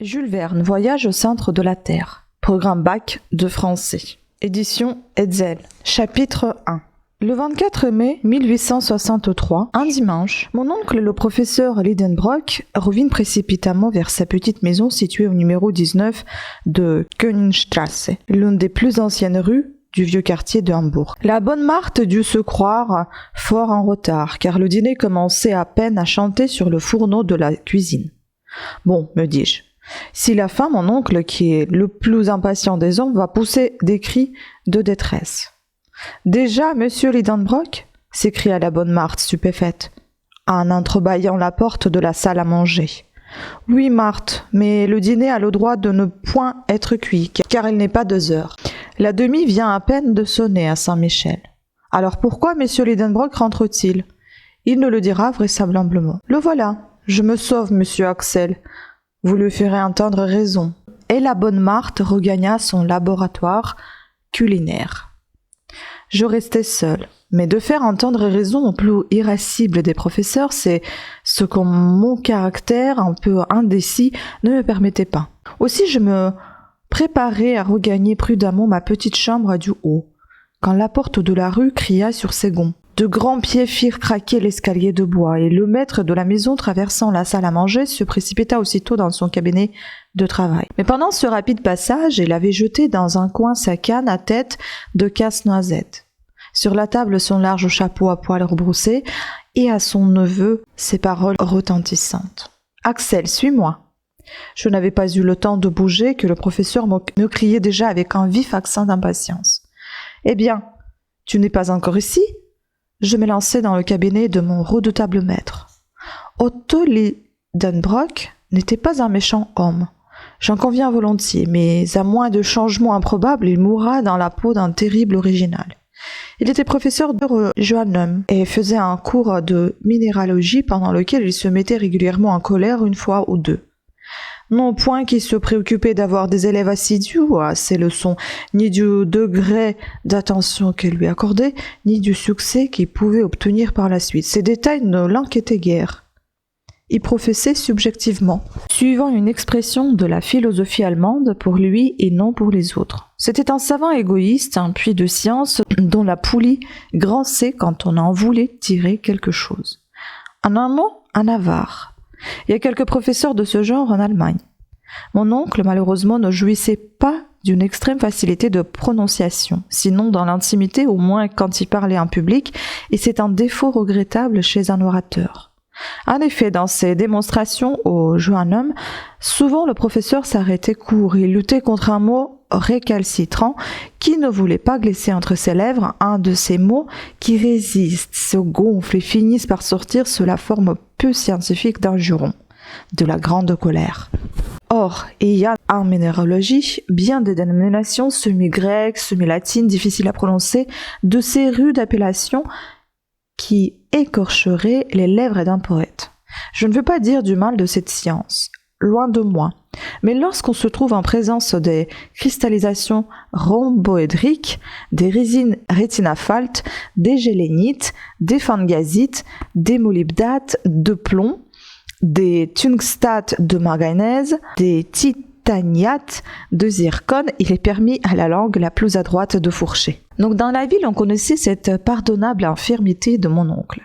Jules Verne, Voyage au centre de la Terre. Programme bac de français. Édition Hetzel. Chapitre 1. Le 24 mai 1863, un dimanche, mon oncle, le professeur Lidenbrock, revint précipitamment vers sa petite maison située au numéro 19 de Königstrasse, l'une des plus anciennes rues du vieux quartier de Hambourg. La bonne Marthe dut se croire fort en retard, car le dîner commençait à peine à chanter sur le fourneau de la cuisine. « Bon, me dis-je, si la faim, mon oncle, qui est le plus impatient des hommes, va pousser des cris de détresse. »« Déjà, monsieur Lidenbrock » s'écria la bonne Marthe stupéfaite, en entrebâillant la porte de la salle à manger. « Oui, Marthe, mais le dîner a le droit de ne point être cuit, car il n'est pas 2 heures. La demie vient à peine de sonner à Saint-Michel. Alors pourquoi monsieur Lidenbrock rentre-t-il ? Il ne le dira vraisemblablement. Le voilà, je me sauve, monsieur Axel. Vous lui ferez entendre raison. » Et la bonne Marthe regagna son laboratoire culinaire. Je restai seule, mais de faire entendre raison au plus irascible des professeurs, c'est ce que mon caractère un peu indécis ne me permettait pas. Aussi je me préparais à regagner prudemment ma petite chambre du haut, quand la porte de la rue cria sur ses gonds. De grands pieds firent craquer l'escalier de bois, et le maître de la maison, traversant la salle à manger, se précipita aussitôt dans son cabinet de travail. Mais pendant ce rapide passage, il avait jeté dans un coin sa canne à tête de casse-noisette. Sur la table, son large chapeau à poils rebroussés, et à son neveu, ses paroles retentissantes. « Axel, suis-moi !» Je n'avais pas eu le temps de bouger que le professeur me criait déjà avec un vif accent d'impatience. « Eh bien, tu n'es pas encore ici ?» Je me lançai dans le cabinet de mon redoutable maître. Otto Lidenbrock n'était pas un méchant homme. J'en conviens volontiers, mais à moins de changements improbables, il mourra dans la peau d'un terrible original. Il était professeur de Johannum et faisait un cours de minéralogie pendant lequel il se mettait régulièrement en colère 1 fois ou 2. Non point qu'il se préoccupait d'avoir des élèves assidus à ses leçons, ni du degré d'attention qu'elle lui accordait, ni du succès qu'il pouvait obtenir par la suite. Ces détails ne l'inquiétaient guère. Il professait subjectivement, suivant une expression de la philosophie allemande pour lui et non pour les autres. C'était un savant égoïste, un puits de science dont la poulie grinçait quand on en voulait tirer quelque chose. En un mot, un avare. Il y a quelques professeurs de ce genre en Allemagne. Mon oncle, malheureusement, ne jouissait pas d'une extrême facilité de prononciation, sinon dans l'intimité, au moins quand il parlait en public, et c'est un défaut regrettable chez un orateur. En effet, dans ses démonstrations au Johannum, souvent le professeur s'arrêtait court et luttait contre un mot récalcitrant qui ne voulait pas glisser entre ses lèvres un de ces mots qui résistent, se gonflent et finissent par sortir sous la forme peu scientifique d'un juron, de la grande colère. Or, il y a en minéralogie bien des dénominations semi-grecques, semi-latines, difficiles à prononcer, de ces rudes appellations qui écorcheraient les lèvres d'un poète. Je ne veux pas dire du mal de cette science, loin de moi, mais lorsqu'on se trouve en présence des cristallisations rhomboédriques, des résines rétinaphales, des gélénites, des phangasites, des molybdates de plomb, des tungstates de manganèse, des titaniates de zircone, il est permis à la langue la plus adroite de fourcher. Donc dans la ville, on connaissait cette pardonnable infirmité de mon oncle,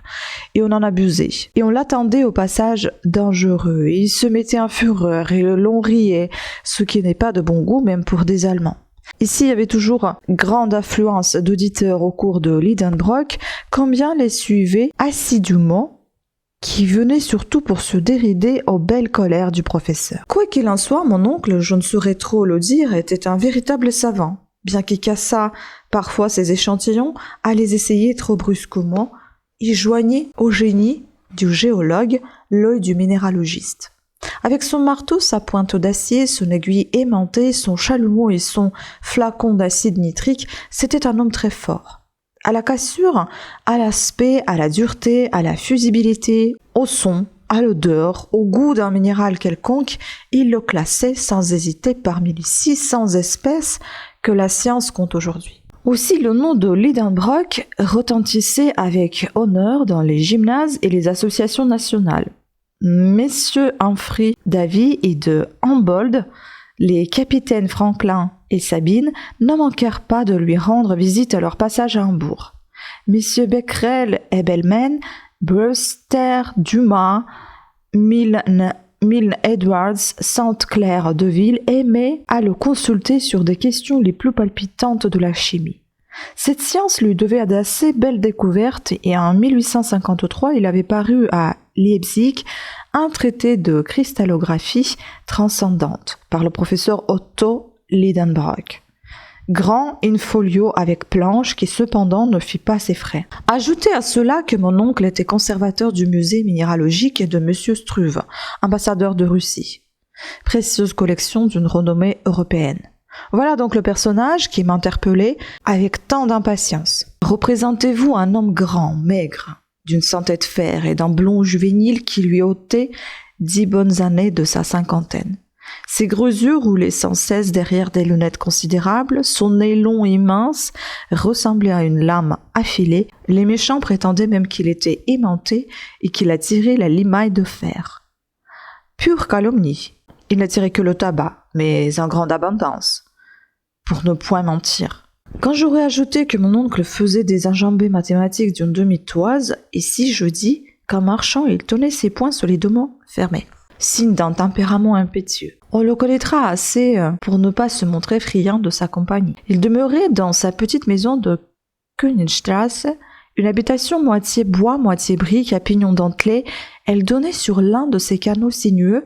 et on en abusait, et on l'attendait au passage dangereux, et il se mettait en fureur, et l'on riait, ce qui n'est pas de bon goût même pour des Allemands. Ici, il y avait toujours grande affluence d'auditeurs au cours de Lidenbrock, combien les suivaient assidûment, qui venait surtout pour se dérider aux belles colères du professeur. Quoi qu'il en soit, mon oncle, je ne saurais trop le dire, était un véritable savant. Bien qu'il cassât parfois ses échantillons, à les essayer trop brusquement, il joignait au génie du géologue l'œil du minéralogiste. Avec son marteau, sa pointe d'acier, son aiguille aimantée, son chalumeau et son flacon d'acide nitrique, c'était un homme très fort. À la cassure, à l'aspect, à la dureté, à la fusibilité, au son, à l'odeur, au goût d'un minéral quelconque, il le classait sans hésiter parmi les 600 espèces que la science compte aujourd'hui. Aussi, le nom de Lidenbrock retentissait avec honneur dans les gymnases et les associations nationales. Messieurs Humphrey Davy et de Humboldt, les capitaines Franklin et Sabine ne manquèrent pas de lui rendre visite à leur passage à Hambourg. Messieurs Becquerel et Bellman, Brewster, Dumas, Milne Edwards, Sainte-Claire Deville aimaient à le consulter sur des questions les plus palpitantes de la chimie. Cette science lui devait d'assez belles découvertes et en 1853, il avait paru à Leipzig un traité de cristallographie transcendante par le professeur Otto Lidenbrock. Grand in-folio avec planche qui cependant ne fit pas ses frais. Ajoutez à cela que mon oncle était conservateur du musée minéralogique de M. Struve, ambassadeur de Russie. Précieuse collection d'une renommée européenne. Voilà donc le personnage qui m'interpellait avec tant d'impatience. Représentez-vous un homme grand, maigre, d'une santé de fer et d'un blond juvénile qui lui ôtait 10 bonnes années de sa cinquantaine. Ses gros yeux roulaient sans cesse derrière des lunettes considérables, son nez long et mince ressemblait à une lame affilée, les méchants prétendaient même qu'il était aimanté et qu'il attirait la limaille de fer. Pure calomnie, il n'attirait que le tabac, mais en grande abondance, pour ne point mentir. Quand j'aurais ajouté que mon oncle faisait des enjambées mathématiques d'une demi-toise, et si je dis qu'en marchant il tenait ses poings solidement fermés, signe d'un tempérament impétueux. On le connaîtra assez pour ne pas se montrer friand de sa compagnie. Il demeurait dans sa petite maison de Königstrasse, une habitation moitié bois, moitié brique à pignon dentelé. Elle donnait sur l'un de ces canaux sinueux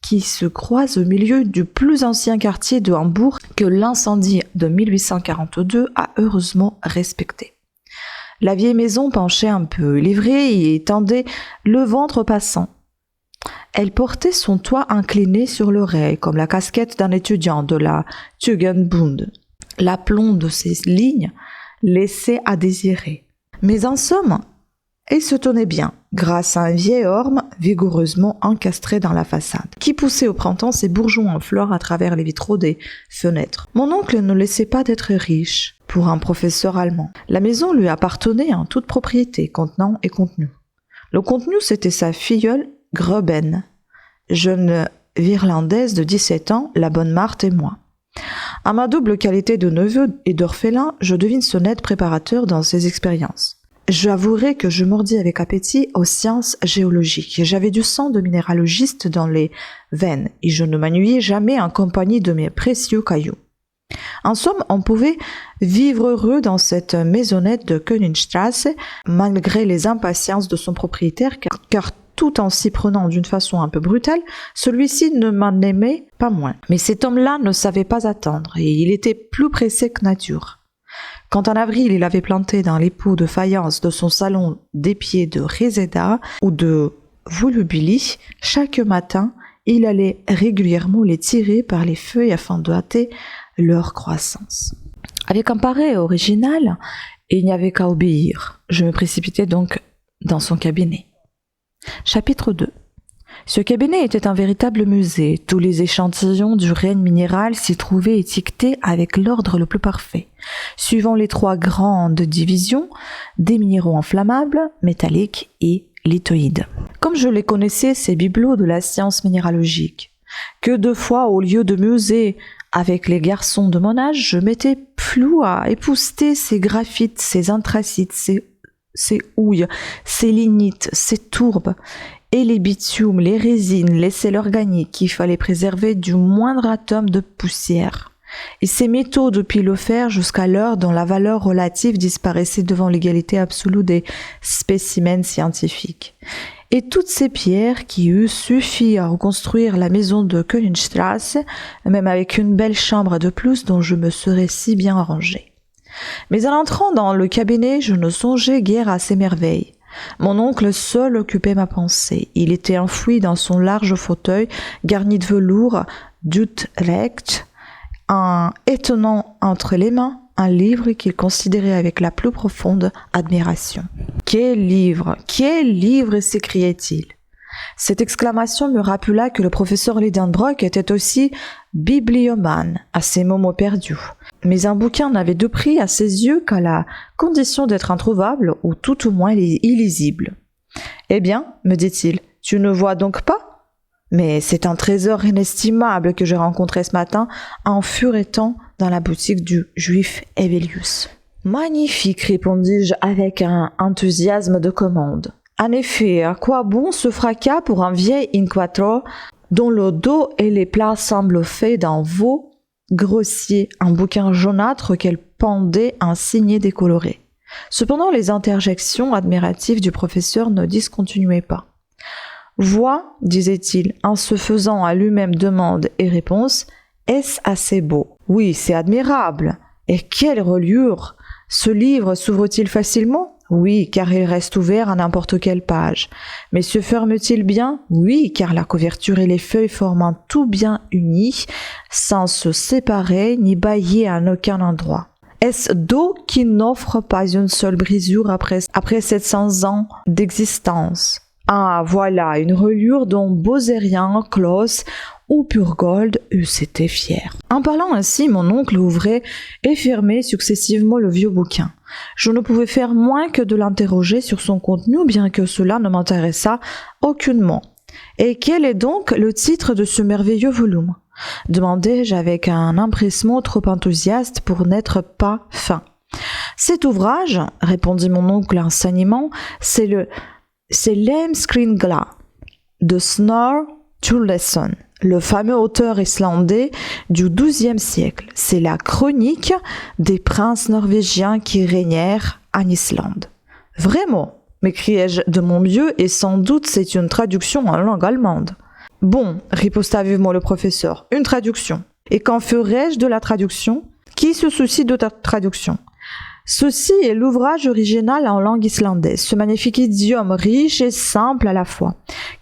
qui se croisent au milieu du plus ancien quartier de Hambourg que l'incendie de 1842 a heureusement respecté. La vieille maison penchait un peu, livrée et tendait le ventre passant. Elle portait son toit incliné sur l'oreille, comme la casquette d'un étudiant de la Tugendbund. L'aplomb de ces lignes laissait à désirer. Mais en somme, elle se tenait bien, grâce à un vieil orme vigoureusement encastré dans la façade, qui poussait au printemps ses bourgeons en fleurs à travers les vitraux des fenêtres. Mon oncle ne laissait pas d'être riche, pour un professeur allemand. La maison lui appartenait en toute propriété, contenant et contenu. Le contenu, c'était sa filleule Greben, jeune virlandaise de 17 ans, la bonne Marthe et moi. À ma double qualité de neveu et d'orphelin, je devine ce net préparateur dans ses expériences. J'avouerai que je mordis avec appétit aux sciences géologiques. J'avais du sang de minéralogiste dans les veines et je ne m'ennuyais jamais en compagnie de mes précieux cailloux. En somme, on pouvait vivre heureux dans cette maisonnette de Königstrasse malgré les impatiences de son propriétaire car tout en s'y prenant d'une façon un peu brutale, celui-ci ne m'en aimait pas moins. Mais cet homme-là ne savait pas attendre, et il était plus pressé que nature. Quand en avril il avait planté dans les pots de faïence de son salon des pieds de Reseda ou de Volubili, chaque matin, il allait régulièrement les tirer par les feuilles afin de hâter leur croissance. Avec un pareil original, il n'y avait qu'à obéir. Je me précipitai donc dans son cabinet. Chapitre 2. Ce cabinet était un véritable musée. Tous les échantillons du règne minéral s'y trouvaient étiquetés avec l'ordre le plus parfait, suivant les 3 grandes divisions des minéraux inflammables, métalliques et lithoïdes. Comme je les connaissais, ces bibelots de la science minéralogique, que 2 fois au lieu de musée avec les garçons de mon âge, je m'étais plu à épousseter ces graphites, ces anthracites, ces houilles, ces lignites, ces tourbes, et les bitumes, les résines, les sels organiques qu'il fallait préserver du moindre atome de poussière, et ces métaux depuis le fer jusqu'à l'heure dont la valeur relative disparaissait devant l'égalité absolue des spécimens scientifiques. Et toutes ces pierres qui eussent suffi à reconstruire la maison de Königstrasse, même avec une belle chambre de plus dont je me serais si bien arrangé. Mais en entrant dans le cabinet, je ne songeais guère à ces merveilles. Mon oncle seul occupait ma pensée. Il était enfoui dans son large fauteuil, garni de velours d'Utrecht, étonnant entre les mains un livre qu'il considérait avec la plus profonde admiration. « Quel livre! Quel livre !» s'écriait-il. Cette exclamation me rappela que le professeur Lidenbrock était aussi bibliomane à ses moments perdus. Mais un bouquin n'avait de prix à ses yeux qu'à la condition d'être introuvable ou tout au moins illisible. « Eh bien, me dit-il, Tu ne vois donc pas ? Mais c'est un trésor inestimable que j'ai rencontré ce matin en furetant dans la boutique du juif Hevelius. Magnifique, répondis-je avec un enthousiasme de commande. En effet, à quoi bon ce fracas pour un vieil inquadro dont le dos et les plats semblent faits d'un veau grossier, un bouquin jaunâtre qu'elle pendait un signet décoloré. Cependant, les interjections admiratives du professeur ne discontinuaient pas. « Vois, disait-il, en se faisant à lui-même demande et réponse, est-ce assez beau ? Oui, c'est admirable. Et quelle reliure ! Ce livre s'ouvre-t-il facilement ? Oui, car il reste ouvert à n'importe quelle page. Mais se ferme-t-il bien ? Oui, car la couverture et les feuilles forment un tout bien uni, sans se séparer ni bâiller en aucun endroit. Est-ce dos qui n'offre pas une seule brisure après 700 ans d'existence ? Ah, voilà, une reliure dont Bozerian, Claus ou Purgold eussent été fiers. En parlant ainsi, mon oncle ouvrait et fermait successivement le vieux bouquin. Je ne pouvais faire moins que de l'interroger sur son contenu, bien que cela ne m'intéressât aucunement. « Et quel est donc le titre de ce merveilleux volume ?» demandai-je avec un empressement trop enthousiaste pour n'être pas fin. « Cet ouvrage, répondit mon oncle en s'animant, c'est Lemskringla de Snorre Sturleson, le fameux auteur islandais du XIIe siècle. C'est la chronique des princes norvégiens qui régnèrent en Islande. »« Vraiment ?» m'écriai-je de mon mieux, et sans doute c'est une traduction en langue allemande. « Bon, riposta vivement le professeur, une traduction. Et qu'en ferai-je de la traduction ? Qui se soucie de ta traduction ? Ceci est l'ouvrage original en langue islandaise, ce magnifique idiome riche et simple à la fois,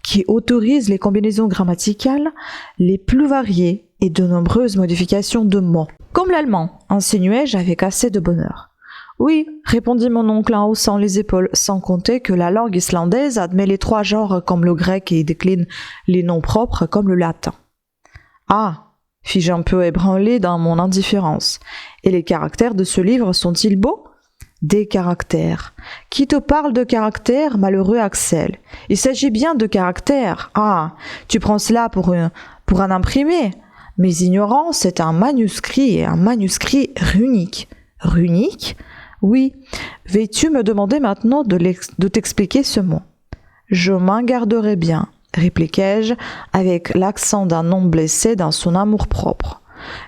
qui autorise les combinaisons grammaticales les plus variées et de nombreuses modifications de mots. Comme l'allemand, insinuai-je avec assez de bonheur. Oui, répondit mon oncle en haussant les épaules, sans compter que la langue islandaise admet les 3 genres comme le grec et décline les noms propres comme le latin. Ah, fis-je un peu ébranlé dans mon indifférence. Et les caractères de ce livre sont-ils beaux ? Des caractères. Qui te parle de caractères, malheureux Axel ? Il s'agit bien de caractères. Ah, tu prends cela pour un imprimé. Mais ignorant, c'est un manuscrit, et un manuscrit runique. Runique ? Oui. Vais-tu me demander maintenant de t'expliquer ce mot ? Je m'en garderai bien, répliquai-je avec l'accent d'un homme blessé dans son amour-propre.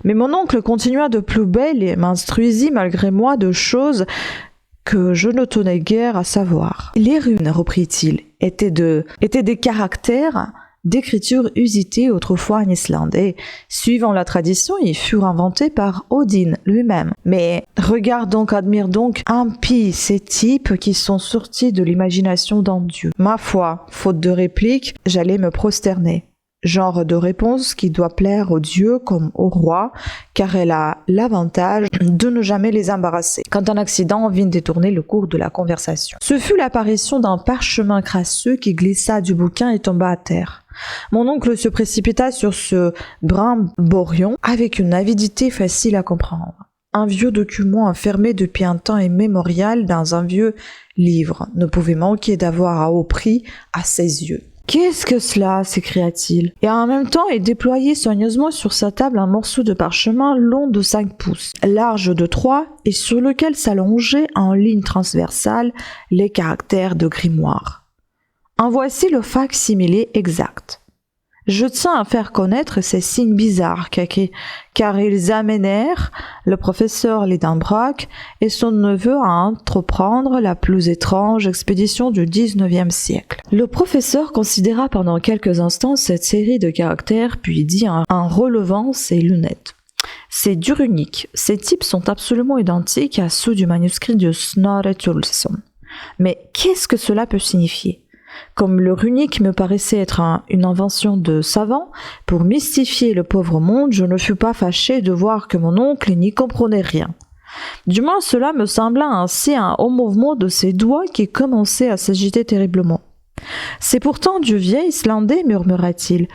Mais mon oncle continua de plus belle et m'instruisit malgré moi de choses que je ne tenais guère à savoir. Les runes, reprit-il, étaient des caractères d'écriture usités autrefois en Islande et, suivant la tradition, ils furent inventés par Odin lui-même. Mais regarde donc, admire donc, impie ces types qui sont sortis de l'imagination d'un dieu. Ma foi, faute de réplique, j'allais me prosterner. Genre de réponse qui doit plaire aux dieux comme au roi, car elle a l'avantage de ne jamais les embarrasser, quand un accident vient détourner le cours de la conversation. Ce fut l'apparition d'un parchemin crasseux qui glissa du bouquin et tomba à terre. Mon oncle se précipita sur ce brimborion avec une avidité facile à comprendre. Un vieux document enfermé depuis un temps immémorial dans un vieux livre ne pouvait manquer d'avoir à haut prix à ses yeux. « Qu'est-ce que cela ?» s'écria-t-il. Et en même temps, il déployait soigneusement sur sa table un morceau de parchemin long de 5 pouces, large de 3 et sur lequel s'allongeaient en ligne transversale les caractères de grimoire. En voici le fac-similé exact. Je tiens à faire connaître ces signes bizarres car ils amenèrent le professeur Lidenbrock et son neveu à entreprendre la plus étrange expédition du XIXe siècle. Le professeur considéra pendant quelques instants cette série de caractères puis dit en relevant ses lunettes. C'est du runique. Ces types sont absolument identiques à ceux du manuscrit de Snorre Sturleson. Mais qu'est-ce que cela peut signifier ? Comme le runique me paraissait être une invention de savant, pour mystifier le pauvre monde, je ne fus pas fâché de voir que mon oncle n'y comprenait rien. Du moins cela me sembla ainsi au mouvement de ses doigts qui commençaient à s'agiter terriblement. « C'est pourtant du vieil islandais, murmura-t-il,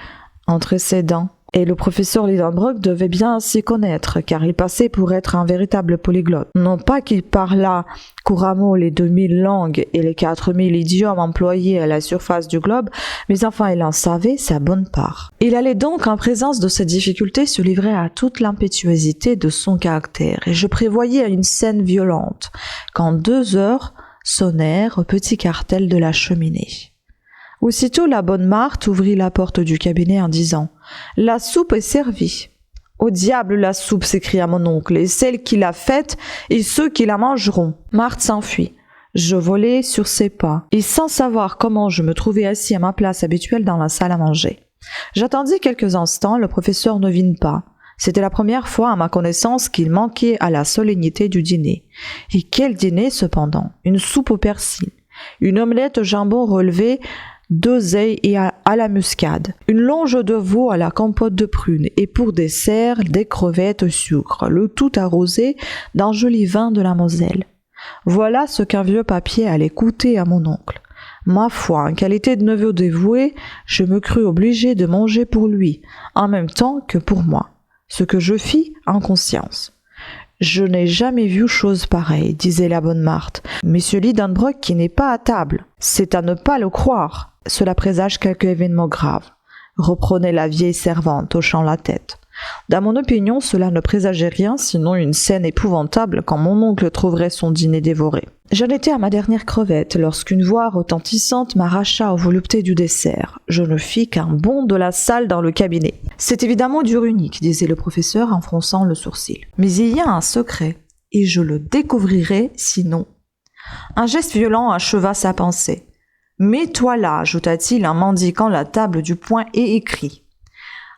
entre ses dents. Et le professeur Lidenbrock devait bien s'y connaître, car il passait pour être un véritable polyglotte. Non pas qu'il parlât couramment les 2000 langues et les 4000 idiomes employés à la surface du globe, mais enfin il en savait sa bonne part. Il allait donc, en présence de ces difficultés, se livrer à toute l'impétuosité de son caractère, et je prévoyais une scène violente, quand 2 heures sonnèrent au petit cartel de la cheminée. Aussitôt la bonne Marthe ouvrit la porte du cabinet en disant « La soupe est servie !»« Au diable la soupe !» s'écria mon oncle, « et celle qui l'a faite et ceux qui la mangeront !» Marthe s'enfuit. Je volai sur ses pas, et sans savoir comment je me trouvais assis à ma place habituelle dans la salle à manger. J'attendis quelques instants, le professeur ne vint pas. C'était la première fois à ma connaissance qu'il manquait à la solennité du dîner. Et quel dîner cependant! Une soupe au persil, une omelette au jambon relevé d'oseille et à la muscade, une longe de veau à la compote de prunes et pour dessert des crevettes au sucre, le tout arrosé d'un joli vin de la Moselle. Voilà ce qu'un vieux papier allait coûter à mon oncle. Ma foi, en qualité de neveu dévoué, je me crus obligé de manger pour lui, en même temps que pour moi, ce que je fis en conscience. Je n'ai jamais vu chose pareille, disait la bonne Marthe. Monsieur Lidenbrock qui n'est pas à table, c'est à ne pas le croire. Cela présage quelque événement grave, reprenait la vieille servante, hochant la tête. Dans mon opinion, cela ne présageait rien, sinon une scène épouvantable quand mon oncle trouverait son dîner dévoré. J'en étais à ma dernière crevette, lorsqu'une voix retentissante m'arracha aux voluptés du dessert. Je ne fis qu'un bond de la salle dans le cabinet. C'est évidemment du runique, disait le professeur en fronçant le sourcil. Mais il y a un secret, et je le découvrirai sinon. Un geste violent acheva sa pensée. « Mets-toi là », ajouta-t-il en m'indiquant la table du poing et écrit.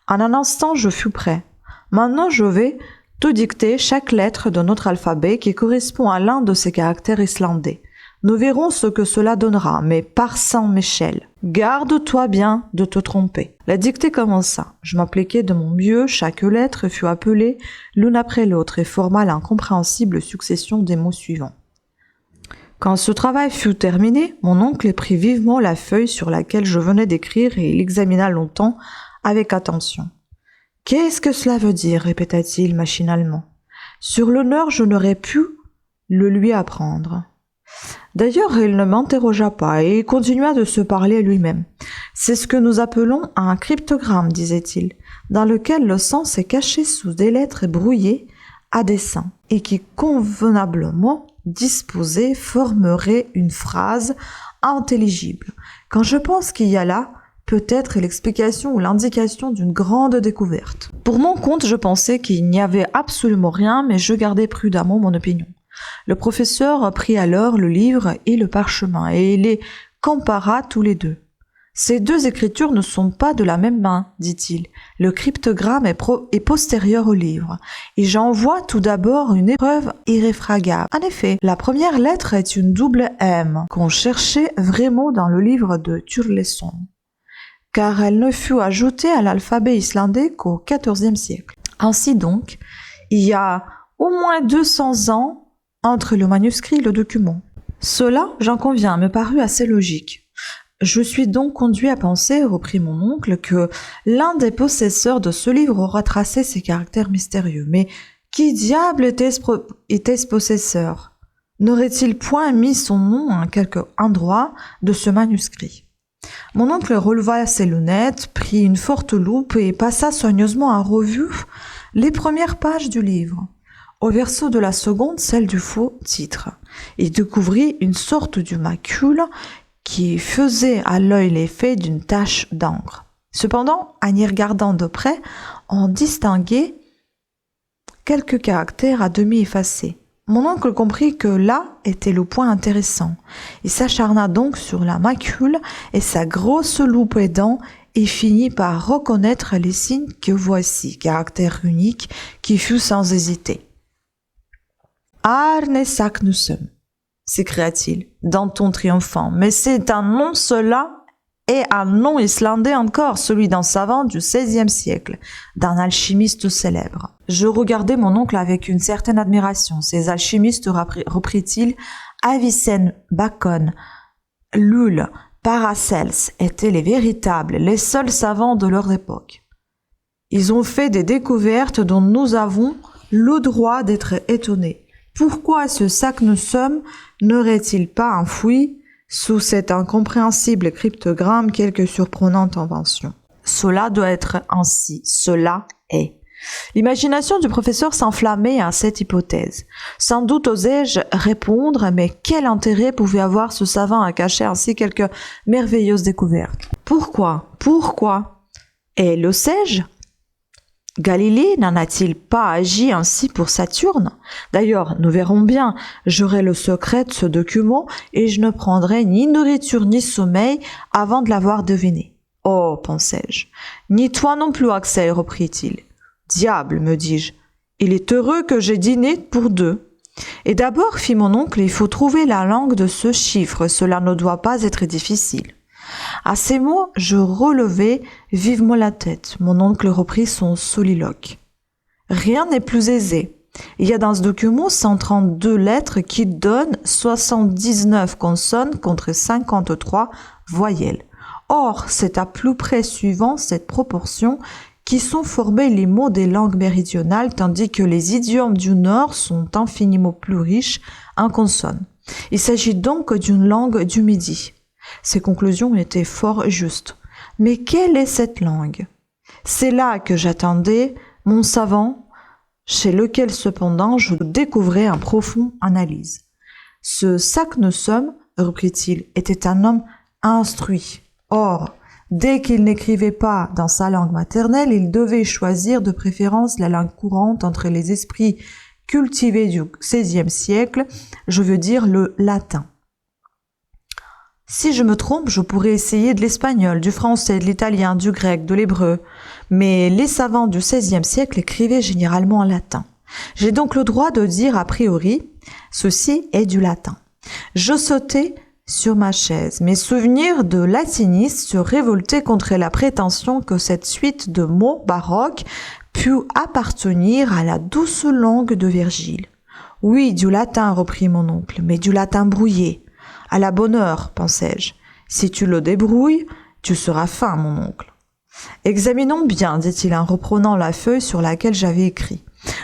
En un instant, je fus prêt. Maintenant, je vais te dicter chaque lettre de notre alphabet qui correspond à l'un de ces caractères islandais. Nous verrons ce que cela donnera, mais par Saint-Michel, garde-toi bien de te tromper. La dictée commença. Je m'appliquai de mon mieux, chaque lettre fut appelée l'une après l'autre et forma l'incompréhensible succession des mots suivants. Quand ce travail fut terminé, mon oncle prit vivement la feuille sur laquelle je venais d'écrire et il examina longtemps avec attention. « Qu'est-ce que cela veut dire ?» répéta-t-il machinalement. « Sur l'honneur, je n'aurais pu le lui apprendre. » D'ailleurs, il ne m'interrogea pas et il continua de se parler à lui-même. « C'est ce que nous appelons un cryptogramme, disait-il, dans lequel le sens est caché sous des lettres brouillées à dessein et qui convenablement disposée formerait une phrase intelligible. Quand je pense qu'il y a là peut-être l'explication ou l'indication d'une grande découverte. Pour mon compte, je pensais qu'il n'y avait absolument rien, mais je gardais prudemment mon opinion. Le professeur prit alors le livre et le parchemin, et il les compara tous les deux. « Ces deux écritures ne sont pas de la même main, dit-il. Le cryptogramme est postérieur au livre, et j'en vois tout d'abord une épreuve irréfragable. En effet, la première lettre est une double M, qu'on cherchait vraiment dans le livre de Turleson, car elle ne fut ajoutée à l'alphabet islandais qu'au XIVe siècle. Ainsi donc, il y a au moins 200 ans entre le manuscrit et le document. Cela, j'en conviens, me parut assez logique. Je suis donc conduit à penser, reprit mon oncle, que l'un des possesseurs de ce livre aura tracé ces caractères mystérieux. Mais qui diable était-ce possesseur? N'aurait-il point mis son nom à quelque endroit de ce manuscrit? Mon oncle releva ses lunettes, prit une forte loupe et passa soigneusement en revue les premières pages du livre. Au verso de la seconde, celle du faux titre. Il découvrit une sorte de macule qui faisait à l'œil l'effet d'une tache d'encre. Cependant, en y regardant de près, on distinguait quelques caractères à demi effacés. Mon oncle comprit que là était le point intéressant. Il s'acharna donc sur la macule et sa grosse loupe aidant et finit par reconnaître les signes que voici, caractère unique qui fut sans hésiter. « Arne Saknussemm » s'écria-t-il d'un ton triomphant. « Mais c'est un nom cela et un nom islandais encore, celui d'un savant du XVIe siècle, d'un alchimiste célèbre. » Je regardai mon oncle avec une certaine admiration. Ces alchimistes, reprit-il, Avicenne, Bacon, Lulle, Paracelse étaient les véritables, les seuls savants de leur époque. Ils ont fait des découvertes dont nous avons le droit d'être étonnés. Pourquoi ce Saknussemm n'aurait-il pas enfoui sous cet incompréhensible cryptogramme quelque surprenante invention? Cela doit être ainsi. Cela est. L'imagination du professeur s'enflammait à cette hypothèse. Sans doute osais-je répondre, mais quel intérêt pouvait avoir ce savant à cacher ainsi quelques merveilleuses découvertes? Pourquoi? Et le sais-je? Galilée n'en a-t-il pas agi ainsi pour Saturne? D'ailleurs, nous verrons bien, j'aurai le secret de ce document et je ne prendrai ni nourriture ni sommeil avant de l'avoir deviné. Oh, pensai-je. Ni toi non plus, Axel, reprit-il. Diable, me dis-je, il est heureux que j'ai dîné pour deux. Et d'abord, fit mon oncle, il faut trouver la langue de ce chiffre, cela ne doit pas être difficile. À ces mots, je relevai vivement la tête. Mon oncle reprit son soliloque. Rien n'est plus aisé. Il y a dans ce document 132 lettres qui donnent 79 consonnes contre 53 voyelles. Or, c'est à plus près suivant cette proportion qui sont formés les mots des langues méridionales, tandis que les idiomes du Nord sont infiniment plus riches en consonnes. Il s'agit donc d'une langue du Midi. Ces conclusions étaient fort justes. Mais quelle est cette langue? C'est là que j'attendais mon savant, chez lequel cependant je découvrais une profonde analyse. Ce Saknussemm, reprit-il, était un homme instruit. Or, dès qu'il n'écrivait pas dans sa langue maternelle, il devait choisir de préférence la langue courante entre les esprits cultivés du XVIe siècle, je veux dire le latin. Si je me trompe, je pourrais essayer de l'espagnol, du français, de l'italien, du grec, de l'hébreu. Mais les savants du XVIe siècle écrivaient généralement en latin. J'ai donc le droit de dire a priori, ceci est du latin. Je sautai sur ma chaise. Mes souvenirs de latiniste se révoltaient contre la prétention que cette suite de mots baroques pût appartenir à la douce langue de Virgile. Oui, du latin, reprit mon oncle, mais du latin brouillé. À la bonne heure, pensai-je. Si tu le débrouilles, tu seras fin, mon oncle. Examinons bien, dit-il en reprenant la feuille sur laquelle j'avais écrit.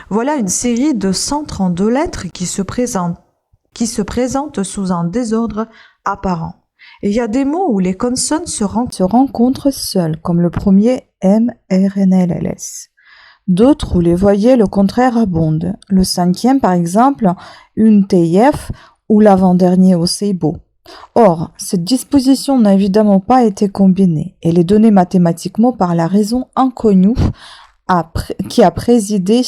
Voilà une série de 132 lettres qui se présentent sous un désordre apparent. Et il y a des mots où les consonnes se rencontrent seules, comme le premier M, R, N, L, L, S. D'autres où les voyelles au contraire abondent. Le cinquième, par exemple, une TIF, ou l'avant-dernier au Seibo. Or, cette disposition n'a évidemment pas été combinée. Elle est donnée mathématiquement par la raison inconnue qui a présidé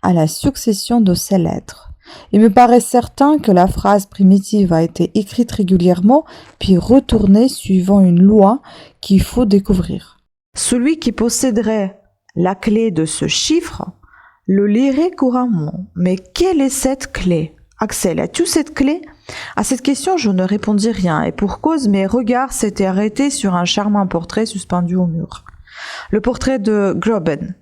à la succession de ces lettres. Il me paraît certain que la phrase primitive a été écrite régulièrement, puis retournée suivant une loi qu'il faut découvrir. Celui qui posséderait la clé de ce chiffre le lirait couramment. Mais quelle est cette clé? Axel, as-tu cette clé? À cette question, je ne répondis rien, et pour cause, mes regards s'étaient arrêtés sur un charmant portrait suspendu au mur. Le portrait de Groben.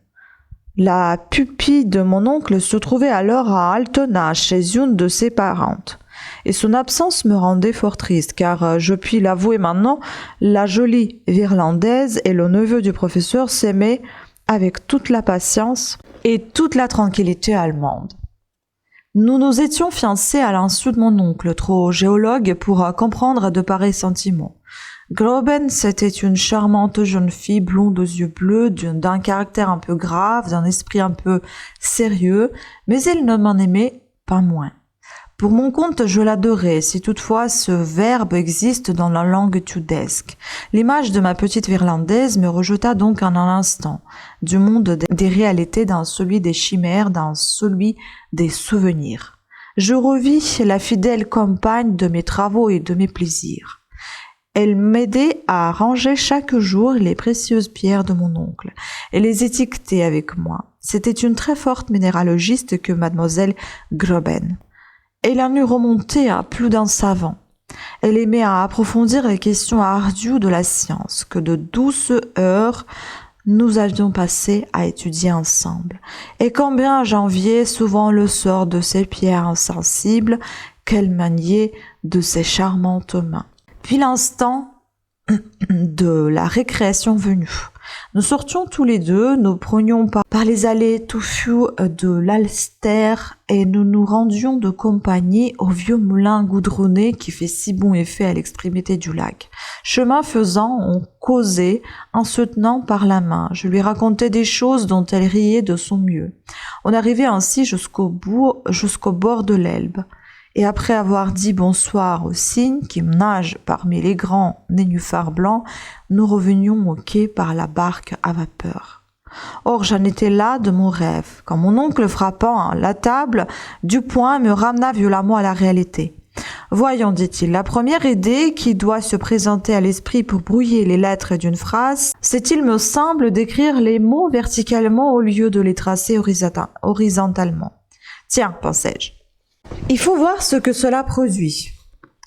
La pupille de mon oncle se trouvait alors à Altona, chez une de ses parentes. Et son absence me rendait fort triste, car, je puis l'avouer maintenant, la jolie Virlandaise et le neveu du professeur s'aimaient avec toute la patience et toute la tranquillité allemande. Nous nous étions fiancés à l'insu de mon oncle, trop géologue pour comprendre de pareils sentiments. Groben, c'était une charmante jeune fille blonde aux yeux bleus, d'un caractère un peu grave, d'un esprit un peu sérieux, mais elle ne m'en aimait pas moins. Pour mon compte, je l'adorais, si toutefois ce verbe existe dans la langue tudesque. L'image de ma petite Virlandaise me rejeta donc en un instant, du monde des réalités dans celui des chimères, dans celui des souvenirs. Je revis la fidèle compagne de mes travaux et de mes plaisirs. Elle m'aidait à ranger chaque jour les précieuses pierres de mon oncle et les étiquetait avec moi. C'était une très forte minéralogiste que mademoiselle Groben. Elle en eût remonté à plus d'un savant. Elle aimait à approfondir les questions ardues de la science, que de douces heures nous avions passées à étudier ensemble. Et combien j'enviais souvent le sort de ces pierres insensibles qu'elle maniait de ses charmantes mains. Puis l'instant de la récréation venue. Nous sortions tous les deux, nous prenions par les allées touffues de l'Alster et nous nous rendions de compagnie au vieux moulin goudronné qui fait si bon effet à l'extrémité du lac. Chemin faisant, on causait en se tenant par la main. Je lui racontais des choses dont elle riait de son mieux. On arrivait ainsi jusqu'au bord de l'Elbe. Et après avoir dit bonsoir aux cygnes qui nagent parmi les grands nénuphars blancs, nous revenions au quai par la barque à vapeur. Or, j'en étais là de mon rêve, quand mon oncle frappant la table du poing me ramena violemment à la réalité. Voyons, dit-il, la première idée qui doit se présenter à l'esprit pour brouiller les lettres d'une phrase, c'est, il me semble, d'écrire les mots verticalement au lieu de les tracer horizontalement. Tiens, pensai-je. Il faut voir ce que cela produit.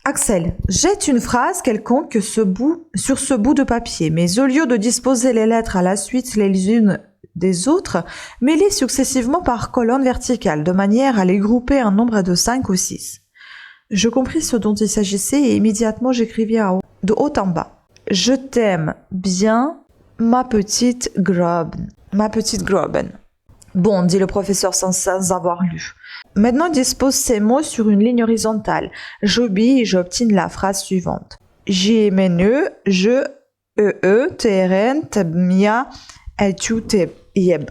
Axel, jette une phrase quelconque sur ce bout de papier, mais au lieu de disposer les lettres à la suite les unes des autres, mets-les successivement par colonne verticale, de manière à les grouper en nombre de 5 ou 6. Je compris ce dont il s'agissait et immédiatement j'écrivis de haut en bas. Je t'aime bien, ma petite Groben. Ma petite Groben. Bon, dit le professeur sans avoir lu. Maintenant, dispose ces mots sur une ligne horizontale. J'obéis et j'obtiens la phrase suivante. J'aimenu, je, trn, tebmia, tu te yeb.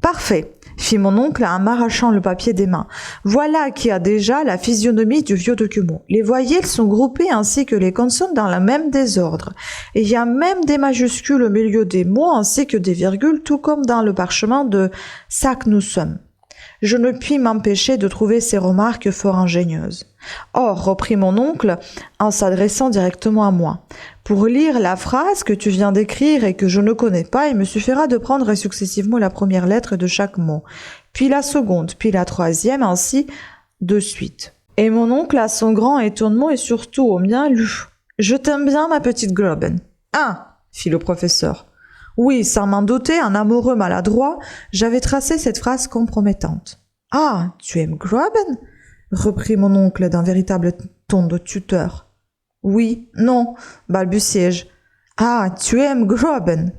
Parfait, fit mon oncle en m'arrachant le papier des mains. Voilà qui a déjà la physionomie du vieux document. Les voyelles sont groupées ainsi que les consonnes dans le même désordre. Et il y a même des majuscules au milieu des mots ainsi que des virgules, tout comme dans le parchemin de Saknussemm. Je ne puis m'empêcher de trouver ces remarques fort ingénieuses. Or, reprit mon oncle, en s'adressant directement à moi, pour lire la phrase que tu viens d'écrire et que je ne connais pas, il me suffira de prendre successivement la première lettre de chaque mot, puis la seconde, puis la troisième, ainsi de suite. Et mon oncle, à son grand étonnement et surtout au mien, lut « Je t'aime bien, ma petite Groben. »« Ah !» fit le professeur. Oui, sans m'en douter, un amoureux maladroit, j'avais tracé cette phrase compromettante. « Ah, tu aimes Groben ?» reprit mon oncle d'un véritable ton de tuteur. « Oui, non, balbutiai-je. »« Ah, tu aimes Groben ?»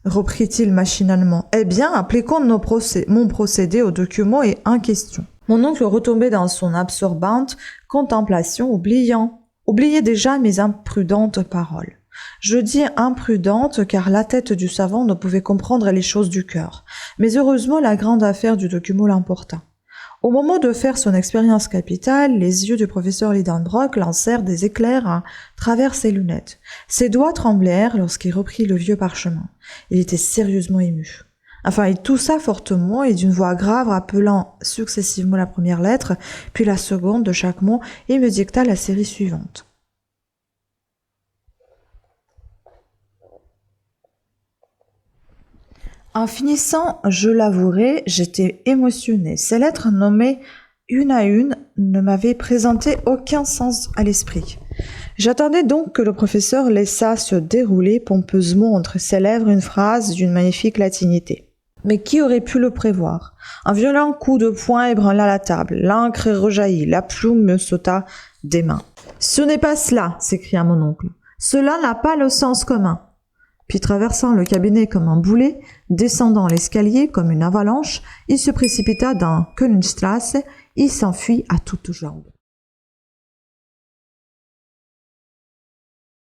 reprit-il machinalement. « Eh bien, appliquons mon procédé au document et en question. » Mon oncle retombait dans son absorbante contemplation, oubliait déjà mes imprudentes paroles. Je dis imprudente car la tête du savant ne pouvait comprendre les choses du cœur. Mais heureusement, la grande affaire du document l'emporta. Au moment de faire son expérience capitale, les yeux du professeur Lidenbrock lancèrent des éclairs à travers ses lunettes. Ses doigts tremblèrent lorsqu'il reprit le vieux parchemin. Il était sérieusement ému. Enfin, il toussa fortement et d'une voix grave, rappelant successivement la première lettre, puis la seconde de chaque mot, il me dicta la série suivante. En finissant, je l'avouerai, j'étais émotionnée. Ces lettres nommées une à une ne m'avaient présenté aucun sens à l'esprit. J'attendais donc que le professeur laissât se dérouler pompeusement entre ses lèvres une phrase d'une magnifique latinité. Mais qui aurait pu le prévoir? Un violent coup de poing ébranla la table, l'encre rejaillit, la plume me sauta des mains. « Ce n'est pas cela !» s'écria mon oncle. « Cela n'a pas le sens commun. » Puis traversant le cabinet comme un boulet, descendant l'escalier comme une avalanche, il se précipita dans Königstrasse, il s'enfuit à toutes jambes.